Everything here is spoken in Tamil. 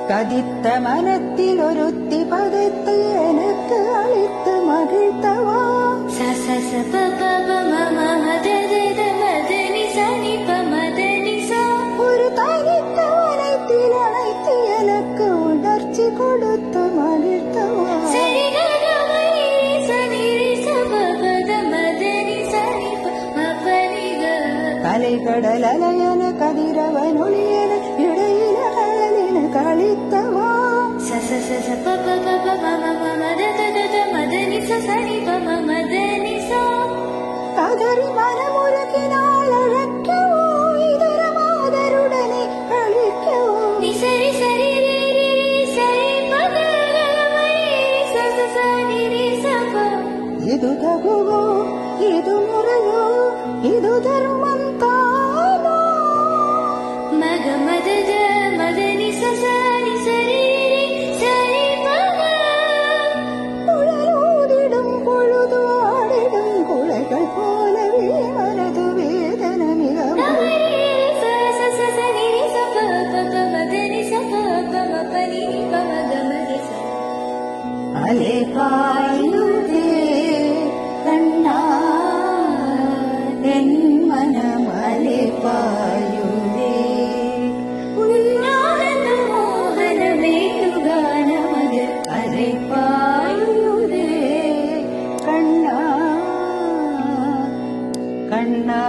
கதித்த மனத்தில் ஒருத்தி பதத்தை எனக்கு அளித்து மகிழ்த்தவா ஒரு தனித்த வனத்தில் அழைத்து எனக்கு உணர்ச்சி கொடுத்து மகிழ்த்தவா கலைகடல் அலையன கதிரவன் ஒளியன இடையில கடலின கழித்தவா கதறி மனமுருகினால் அழைக்கவோ இதர மாதருடனே அழிக்கவோ இது தகுவோ இது முறையோ இது தர்மம் தானோ குழலூதிடும் பொழுது ஆடிடும் குழைகள் போலவே மனது வேதனை மிகவும் அலே பாயுதே கண்ணா என் மனம் அலே பாயுதே உன்னானந்த மோகன வேணுகானமது அலே பாயுதே கண்ணா கண்ணா